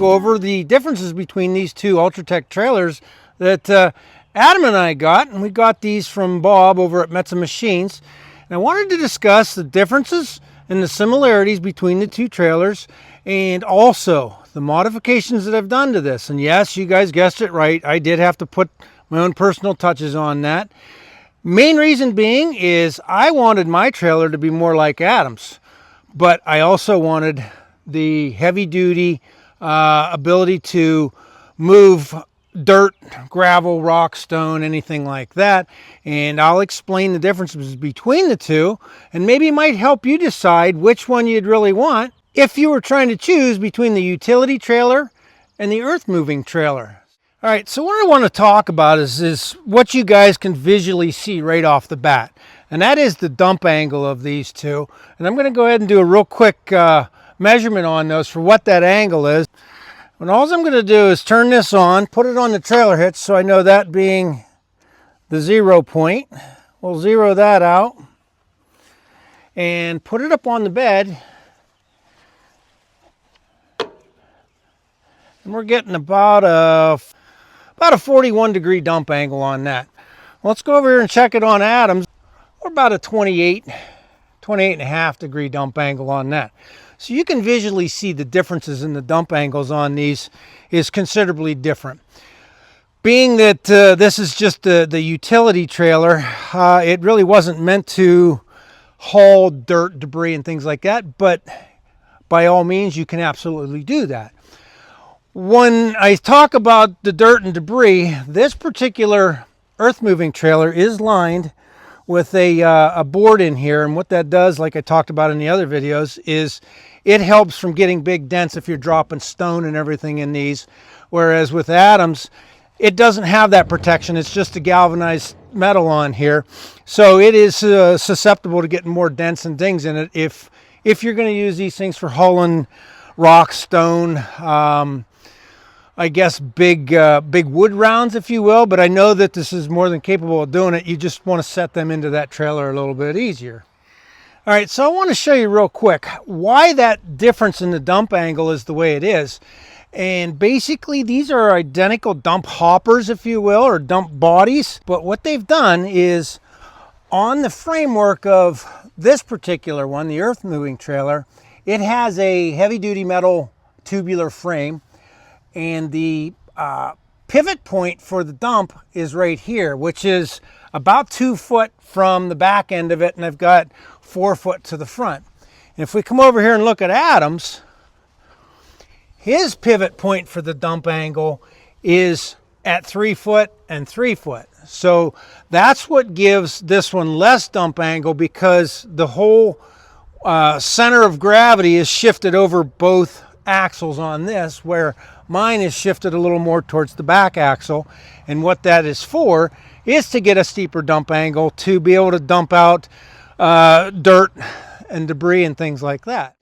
go over the differences between these two Ultratec trailers that Adam and I got, and we got these from Bob over at Metza Machines. And I wanted to discuss the differences and the similarities between the two trailers, and also the modifications that I've done to this. And yes, you guys guessed it right, I did have to put my own personal touches on that. Main reason being is I wanted my trailer to be more like Adam's, but I also wanted the heavy duty ability to move dirt, gravel, rock, stone, anything like that. And I'll explain the differences between the two, and maybe it might help you decide which one you'd really want if you were trying to choose between the utility trailer and the earth moving trailer. All right, so what I want to talk about is what you guys can visually see right off the bat, and that is the dump angle of these two. And I'm going to go ahead and do a real quick measurement on those for what that angle is. And all I'm going to do is turn this on, put it on the trailer hitch, so I know that being the 0 point. We'll zero that out and put it up on the bed. And we're getting about a 41 degree dump angle on that. Let's go over here and check it on Adam's. We're about a 28 and a half degree dump angle on that. So you can visually see the differences in the dump angles on these is considerably different. Being that this is just the utility trailer, it really wasn't meant to haul dirt, debris, and things like that, but by all means you can absolutely do that. When I talk about the dirt and debris, this particular earth moving trailer is lined with a board in here, and what that does, like I talked about in the other videos, is it helps from getting big dents if you're dropping stone and everything in these, whereas with Adam's it doesn't have that protection. It's just a galvanized metal on here, so it is susceptible to getting more dents and dings in it if you're going to use these things for hauling rock, stone, I guess big wood rounds, if you will. But I know that this is more than capable of doing it. You just want to set them into that trailer a little bit easier. All right, so I want to show you real quick why that difference in the dump angle is the way it is. And basically these are identical dump hoppers, if you will, or dump bodies. But what they've done is on the framework of this particular one, the earth moving trailer, it has a heavy duty metal tubular frame. And the pivot point for the dump is right here, which is about 2 foot from the back end of it, and I've got 4 foot to the front. And if we come over here and look at Adam's, his pivot point for the dump angle is at 3 foot and 3 foot. So that's what gives this one less dump angle, because the whole center of gravity is shifted over both axles on this, where mine is shifted a little more towards the back axle. And what that is for is to get a steeper dump angle to be able to dump out dirt and debris and things like that.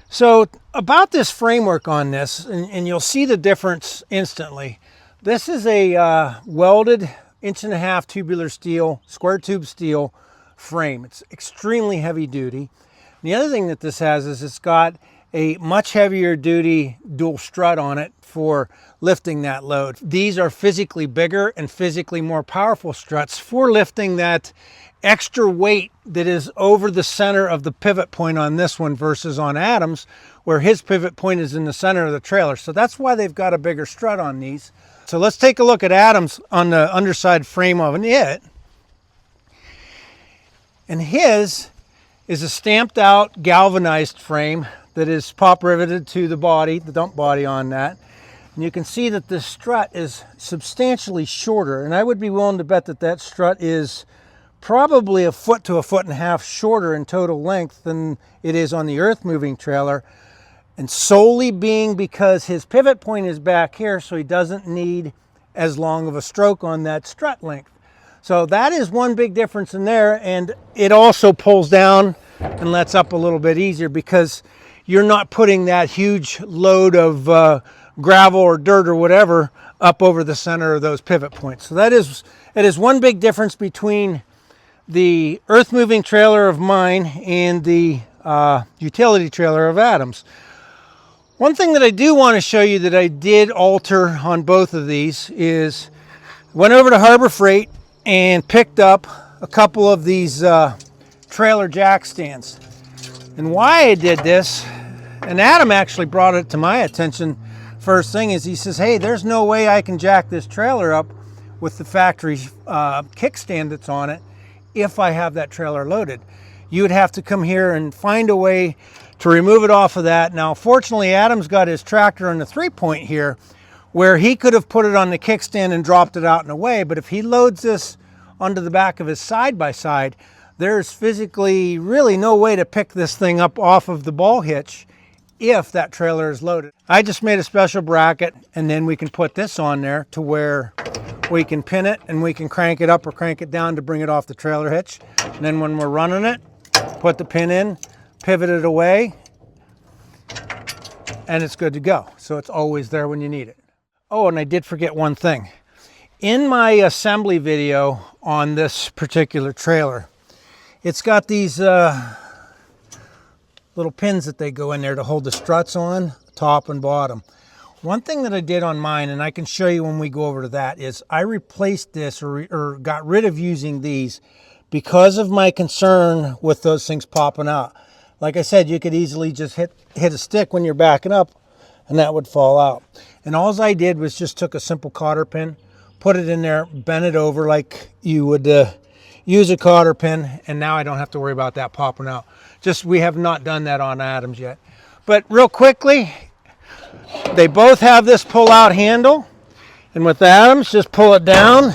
So about this framework on this, and you'll see the difference instantly. This is a welded 1.5 inch tubular steel, square tube steel frame. It's extremely heavy duty. The other thing that this has is it's got a much heavier duty dual strut on it for lifting that load. These are physically bigger and physically more powerful struts for lifting that extra weight that is over the center of the pivot point on this one versus on Adam's, where his pivot point is in the center of the trailer. So that's why they've got a bigger strut on these. So let's take a look at Adam's on the underside frame of it. And his is a stamped out galvanized frame that is pop riveted to the body, the dump body on that. And you can see that this strut is substantially shorter, and I would be willing to bet that that strut is probably 1 foot to 1.5 foot shorter in total length than it is on the earth moving trailer, and solely being because his pivot point is back here, so he doesn't need as long of a stroke on that strut length. So that is one big difference in there, and it also pulls down and lets up a little bit easier because you're not putting that huge load of gravel or dirt or whatever up over the center of those pivot points. So that is one big difference between the earth moving trailer of mine and the utility trailer of Adam's. One thing that I do want to show you that I did alter on both of these is went over to Harbor Freight and picked up a couple of these trailer jack stands. And why I did this, and Adam actually brought it to my attention first thing, is he says, hey, there's no way I can jack this trailer up with the factory kickstand that's on it if I have that trailer loaded. You would have to come here and find a way to remove it off of that. Now, fortunately, Adam's got his tractor on the 3-point here where he could have put it on the kickstand and dropped it out and away, but if he loads this onto the back of his side-by-side, there's physically really no way to pick this thing up off of the ball hitch if that trailer is loaded. I just made a special bracket, and then we can put this on there to where we can pin it and we can crank it up or crank it down to bring it off the trailer hitch. And then when we're running it, put the pin in, pivot it away, and it's good to go. So it's always there when you need it. Oh, and I did forget one thing. In my assembly video on this particular trailer, it's got these little pins that they go in there to hold the struts on, top and bottom. One thing that I did on mine, and I can show you when we go over to that, is I replaced this or got rid of using these because of my concern with those things popping out. Like I said, you could easily just hit a stick when you're backing up and that would fall out. And all I did was just took a simple cotter pin, put it in there, bent it over like you would use a cotter pin, and now I don't have to worry about that popping out. Just, we have not done that on Adams yet. But real quickly, they both have this pull-out handle, and with Adams, just pull it down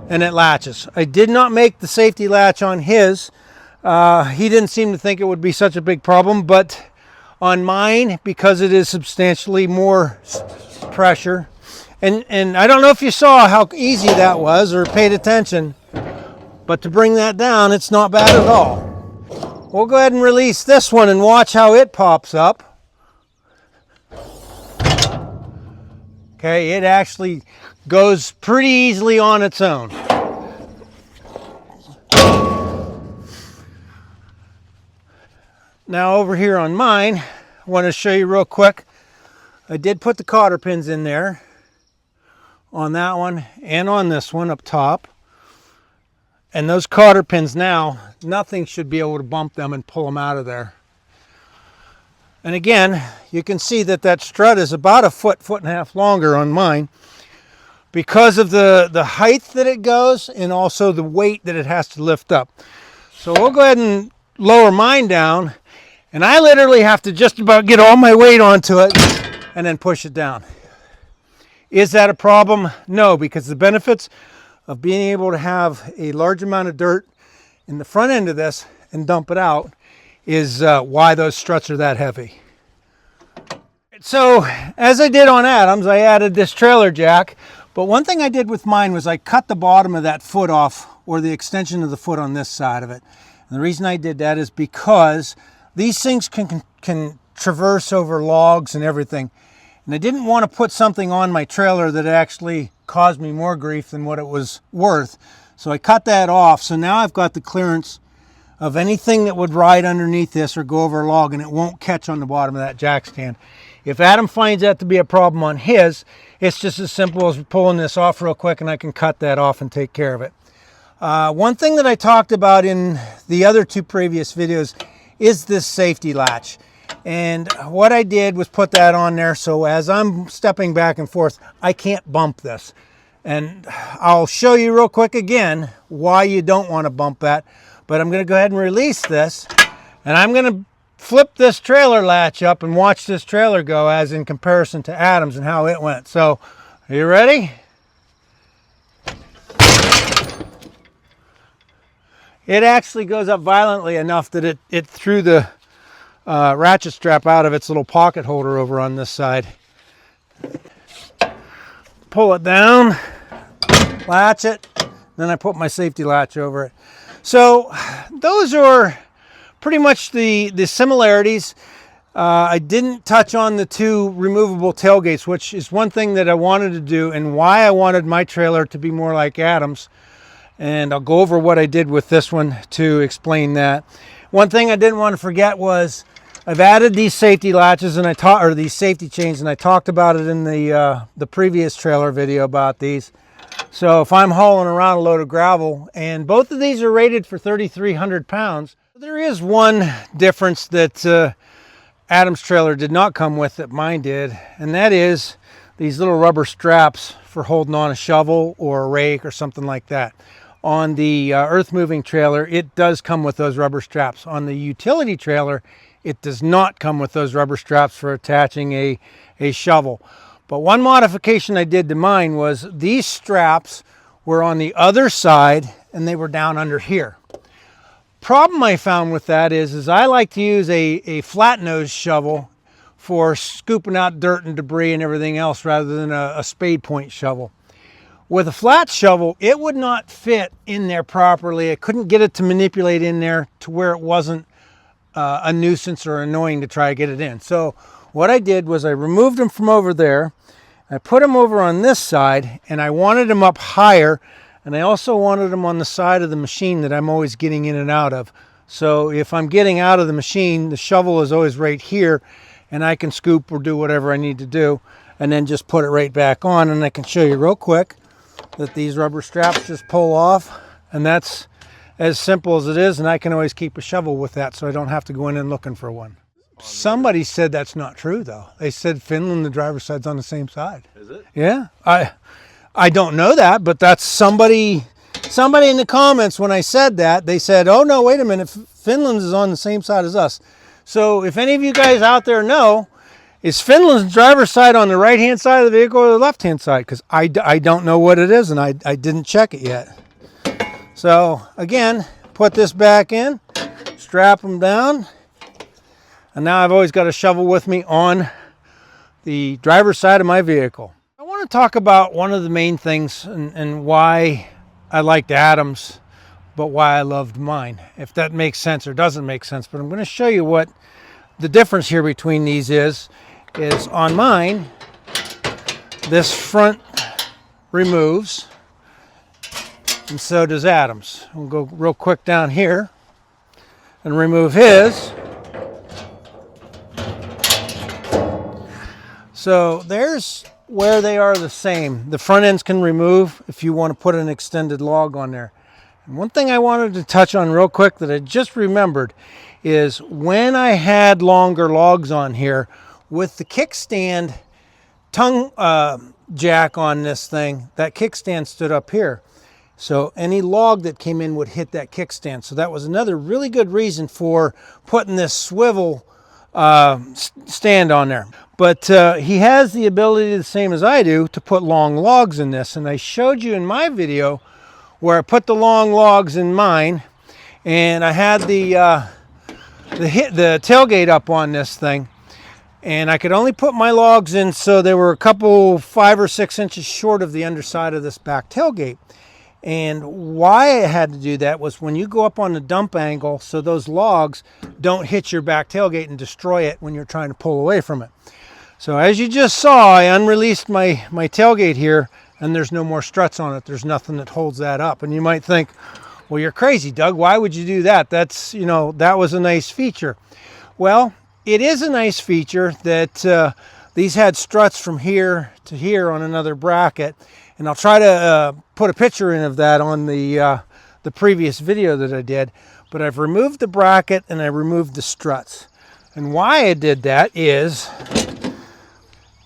and it latches. I did not make the safety latch on his. He didn't seem to think it would be such a big problem, but on mine, because it is substantially more pressure, and I don't know if you saw how easy that was or paid attention, but to bring that down, it's not bad at all. We'll go ahead and release this one and watch how it pops up. Okay, it actually goes pretty easily on its own. Now over here on mine, I want to show you real quick. I did put the cotter pins in there on that one and on this one up top. And those cotter pins now, nothing should be able to bump them and pull them out of there. And again, you can see that that strut is about a foot and a half longer on mine because of the height that it goes and also the weight that it has to lift up. So we'll go ahead and lower mine down, and I literally have to just about get all my weight onto it and then push it down. Is that a problem? No, because the benefits of being able to have a large amount of dirt in the front end of this and dump it out is why those struts are that heavy. So as I did on Adams, I added this trailer jack, but one thing I did with mine was I cut the bottom of that foot off, or the extension of the foot on this side of it. And the reason I did that is because these things can traverse over logs and everything. And I didn't want to put something on my trailer that actually caused me more grief than what it was worth. So I cut that off. So now I've got the clearance of anything that would ride underneath this or go over a log, and it won't catch on the bottom of that jack stand. If Adam finds that to be a problem on his, it's just as simple as pulling this off real quick and I can cut that off and take care of it. One thing that I talked about in the other two previous videos is this safety latch. And what I did was put that on there so as I'm stepping back and forth, I can't bump this. And I'll show you real quick again why you don't want to bump that. But I'm going to go ahead and release this, and I'm going to flip this trailer latch up and watch this trailer go as in comparison to Adams and how it went. So, are you ready? It actually goes up violently enough that it threw the ratchet strap out of its little pocket holder over on this side. Pull it down, latch it, then I put my safety latch over it. So those are pretty much the similarities. I didn't touch on the two removable tailgates, which is one thing that I wanted to do and why I wanted my trailer to be more like Adams. And I'll go over what I did with this one to explain that. One thing I didn't want to forget was I've added these safety latches and these safety chains, and I talked about it in the previous trailer video about these. So if I'm hauling around a load of gravel, and both of these are rated for 3,300 pounds, there is one difference that Adam's trailer did not come with that mine did, and that is these little rubber straps for holding on a shovel or a rake or something like that. On the earth moving trailer, it does come with those rubber straps. On the utility trailer, it does not come with those rubber straps for attaching a shovel. But one modification I did to mine was these straps were on the other side and they were down under here. Problem I found with that is I like to use a flat nose shovel for scooping out dirt and debris and everything else rather than a spade point shovel. With a flat shovel, it would not fit in there properly. I couldn't get it to manipulate in there to where it wasn't a nuisance or annoying to try to get it in. So what I did was I removed them from over there. I put them over on this side, and I wanted them up higher, and I also wanted them on the side of the machine that I'm always getting in and out of. So if I'm getting out of the machine, the shovel is always right here, and I can scoop or do whatever I need to do, and then just put it right back on. And I can show you real quick that these rubber straps just pull off, and that's as simple as it is, and I can always keep a shovel with that so I don't have to go in and looking for one. Somebody said that's not true though. They said Finland, the driver's side's on the same side. Is it? Yeah, I don't know that, but that's somebody in the comments when I said that, they said, oh no, wait a minute, Finland's is on the same side as us. So if any of you guys out there know, is Finland's driver's side on the right hand side of the vehicle or the left hand side? Because I don't know what it is, and I didn't check it yet. So again, put this back in, strap them down, and now I've always got a shovel with me on the driver's side of my vehicle. I want to talk about one of the main things and why I liked Adam's, but why I loved mine, if that makes sense or doesn't make sense. But I'm going to show you what the difference here between these is on mine, this front removes, and so does Adam's. We'll go real quick down here and remove his. So there's where they are the same. The front ends can remove if you want to put an extended log on there. And one thing I wanted to touch on real quick that I just remembered is when I had longer logs on here, with the kickstand tongue jack on this thing, that kickstand stood up here. So any log that came in would hit that kickstand. So that was another really good reason for putting this swivel stand on there. But he has the ability, the same as I do, to put long logs in this. And I showed you in my video where I put the long logs in mine, and I had the tailgate up on this thing, and I could only put my logs in so they were a couple 5 or 6 inches short of the underside of this back tailgate. And why I had to do that was when you go up on the dump angle, so those logs don't hit your back tailgate and destroy it when you're trying to pull away from it. So as you just saw, I unreleased my tailgate here, and there's no more struts on it. There's nothing that holds that up. And you might think, well, you're crazy, Doug. Why would you do that? That's, you know, that was a nice feature. Well, it is a nice feature that these had struts from here to here on another bracket. And I'll try to put a picture in of that on the previous video that I did. But I've removed the bracket and I removed the struts. And why I did that is,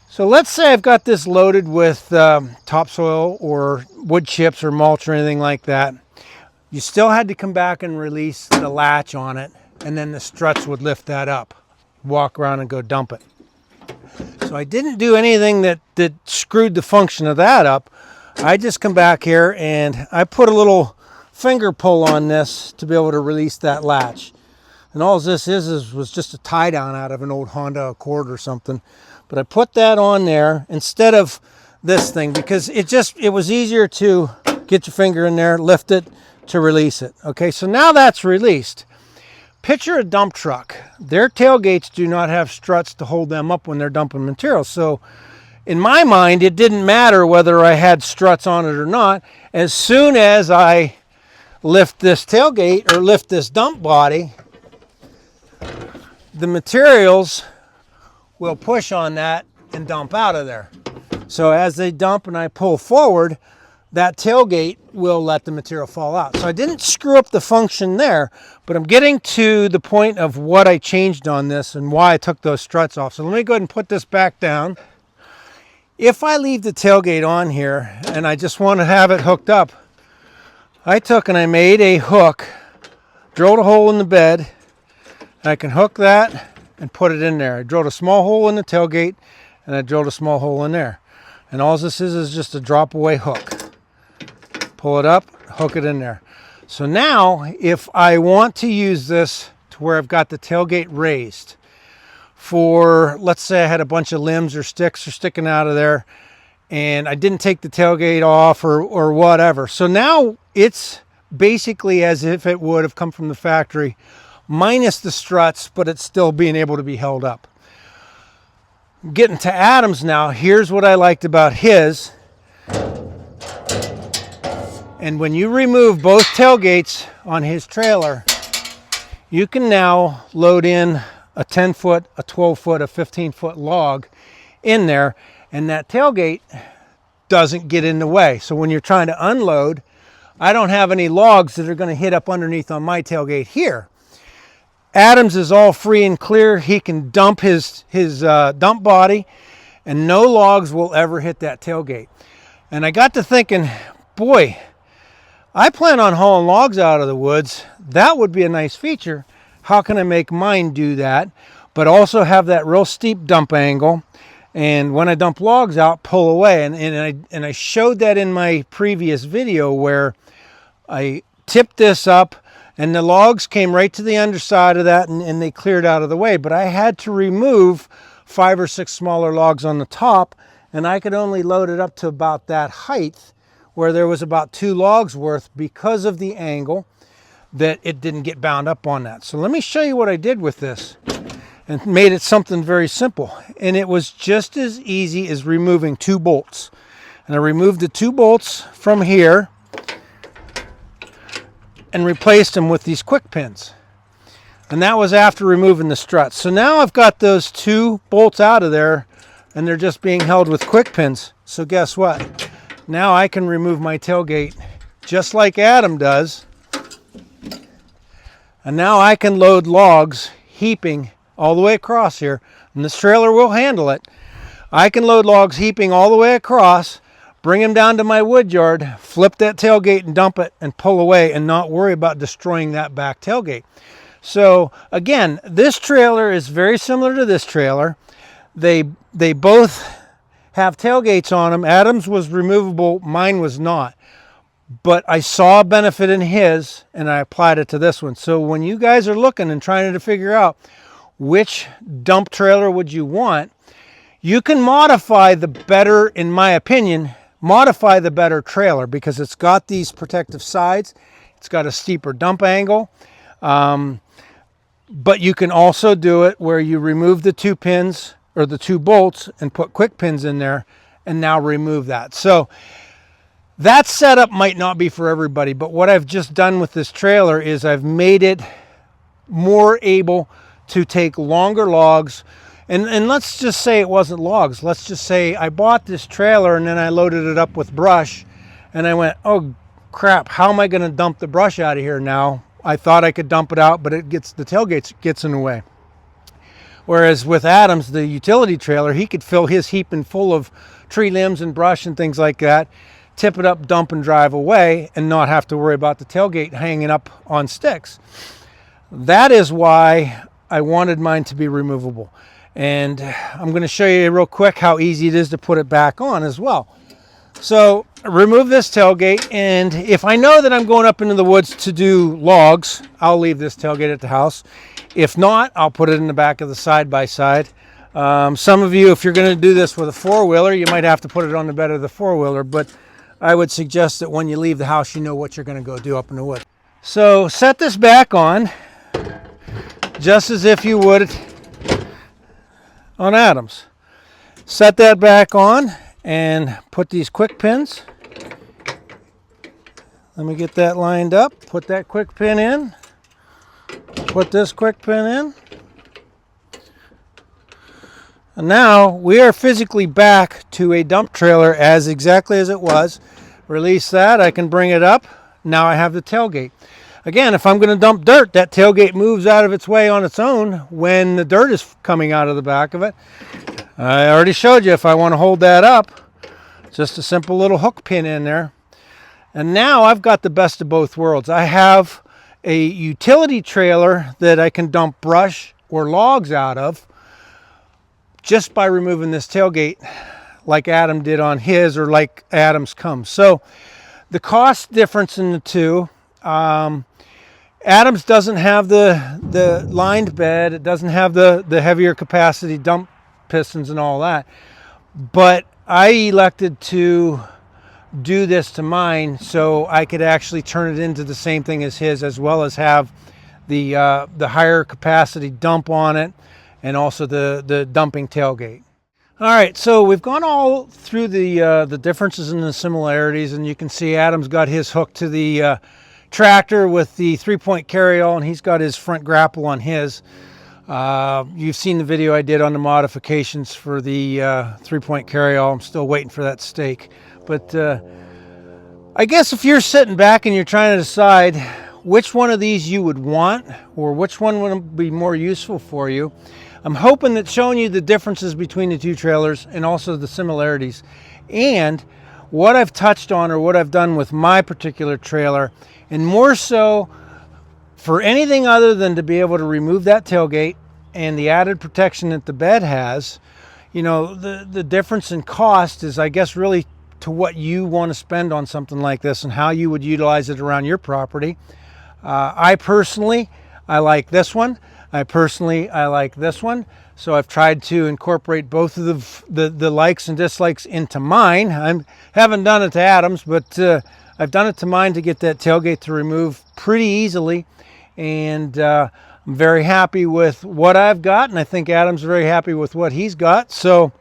so let's say I've got this loaded with topsoil or wood chips or mulch or anything like that. You still had to come back and release the latch on it, and then the struts would lift that up, walk around and go dump it. So I didn't do anything that screwed the function of that up. I just come back here and I put a little finger pull on this to be able to release that latch. And all this was just a tie down out of an old Honda Accord or something. But I put that on there instead of this thing because it was easier to get your finger in there, lift it to release it. Okay, so now that's released. Picture a dump truck. Their tailgates do not have struts to hold them up when they're dumping material. So in my mind, it didn't matter whether I had struts on it or not. As soon as I lift this tailgate or lift this dump body, the materials will push on that and dump out of there. So as they dump and I pull forward, that tailgate will let the material fall out. So I didn't screw up the function there, but I'm getting to the point of what I changed on this and why I took those struts off. So let me go ahead and put this back down. If I leave the tailgate on here and I just want to have it hooked up, I took and I made a hook, drilled a hole in the bed, and I can hook that and put it in there. I drilled a small hole in the tailgate and I drilled a small hole in there. And all this is just a drop away hook. Pull it up, hook it in there. So now if I want to use this to where I've got the tailgate raised for, let's say I had a bunch of limbs or sticks are sticking out of there and I didn't take the tailgate off or whatever. So now it's basically as if it would have come from the factory, minus the struts, but it's still being able to be held up. Getting to Adam's now, here's what I liked about his. And when you remove both tailgates on his trailer, you can now load in a 10-foot, a 12-foot, a 15-foot log in there, and that tailgate doesn't get in the way. So when you're trying to unload, I don't have any logs that are going to hit up underneath on my tailgate here. Adam's is all free and clear. He can dump his dump body and no logs will ever hit that tailgate. And I got to thinking, boy, I plan on hauling logs out of the woods. That would be a nice feature. How can I make mine do that, but also have that real steep dump angle? And when I dump logs out, pull away. And I showed that in my previous video where I tipped this up and the logs came right to the underside of that and they cleared out of the way. But I had to remove 5 or 6 smaller logs on the top, and I could only load it up to about that height where there was about 2 logs worth because of the angle that it didn't get bound up on that. So let me show you what I did with this and made it something very simple. And it was just as easy as removing 2 bolts. And I removed the 2 bolts from here and replaced them with these quick pins. And that was after removing the struts. So now I've got those 2 bolts out of there and they're just being held with quick pins. So guess what? Now I can remove my tailgate just like Adam does. And now I can load logs heaping all the way across here. And this trailer will handle it. I can load logs heaping all the way across, bring them down to my wood yard, flip that tailgate and dump it and pull away and not worry about destroying that back tailgate. So again, this trailer is very similar to this trailer. They both have tailgates on them. Adam's was removable, mine was not. But I saw a benefit in his and I applied it to this one. So when you guys are looking and trying to figure out which dump trailer would you want, you can modify the better, in my opinion, modify the better trailer because it's got these protective sides. It's got a steeper dump angle. But you can also do it where you remove the 2 pins or the 2 bolts and put quick pins in there and now remove that. So that setup might not be for everybody, but what I've just done with this trailer is I've made it more able to take longer logs. And let's just say it wasn't logs. Let's just say I bought this trailer and then I loaded it up with brush and I went, oh crap, how am I going to dump the brush out of here now? I thought I could dump it out, but the tailgate gets in the way. Whereas with Adam's, the utility trailer, he could fill his heaping full of tree limbs and brush and things like that, tip it up, dump and drive away and not have to worry about the tailgate hanging up on sticks. That is why I wanted mine to be removable. And I'm going to show you real quick how easy it is to put it back on as well. So remove this tailgate, and if I know that I'm going up into the woods to do logs, I'll leave this tailgate at the house. If not, I'll put it in the back of the side-by-side. Some of you, if you're going to do this with a 4-wheeler, you might have to put it on the bed of the 4-wheeler, but I would suggest that when you leave the house, you know what you're going to go do up in the woods. So set this back on, just as if you would on Adam's. Set that back on and put these quick pins. Let me get that lined up. Put that quick pin in. Put this quick pin in. And now we are physically back to a dump trailer as exactly as it was. Release that, I can bring it up. Now I have the tailgate. Again, if I'm going to dump dirt, that tailgate moves out of its way on its own when the dirt is coming out of the back of it. I already showed you if I want to hold that up, just a simple little hook pin in there. And now I've got the best of both worlds. I have a utility trailer that I can dump brush or logs out of just by removing this tailgate like Adam did on his, or like Adam's comes. So the cost difference in the two, Adams doesn't have the lined bed, it doesn't have the heavier capacity dump pistons and all that, but I elected to do this to mine so I could actually turn it into the same thing as his, as well as have the higher capacity dump on it, and also the dumping tailgate. All right, so we've gone all through the differences and the similarities, and you can see Adam's got his hook to the tractor with the 3-point carryall, and he's got his front grapple on his. You've seen the video I did on the modifications for the 3-point carryall. I'm still waiting for that stake. But I guess if you're sitting back and you're trying to decide which one of these you would want, or which one would be more useful for you, I'm hoping that showing you the differences between the two trailers and also the similarities, and what I've touched on or what I've done with my particular trailer, and more so for anything other than to be able to remove that tailgate and the added protection that the bed has. You know, the difference in cost is, I guess, really to what you want to spend on something like this and how you would utilize it around your property. I like this one. I like this one. So I've tried to incorporate both of the likes and dislikes into mine. I haven't done it to Adam's, but I've done it to mine to get that tailgate to remove pretty easily. And I'm very happy with what I've got, and I think Adam's very happy with what he's got. So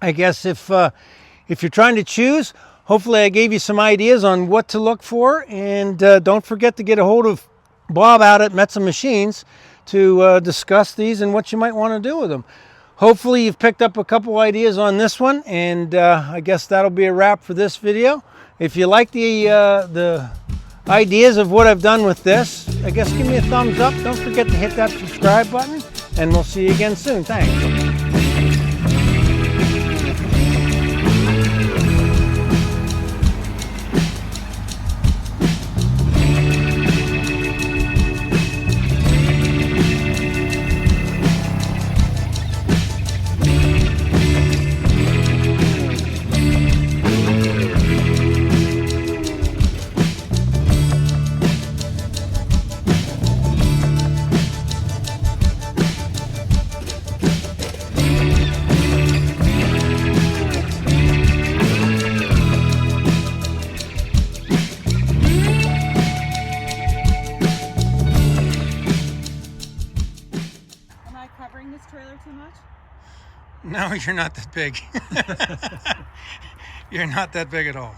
I guess if you're trying to choose, hopefully I gave you some ideas on what to look for. And don't forget to get a hold of Bob out at Metza Machines to discuss these and what you might want to do with them. Hopefully you've picked up a couple ideas on this one, and I guess that'll be a wrap for this video. If you like the ideas of what I've done with this, I guess give me a thumbs up. Don't forget to hit that subscribe button, and we'll see you again soon. Thanks. This trailer too much? No, you're not that big. You're not that big at all.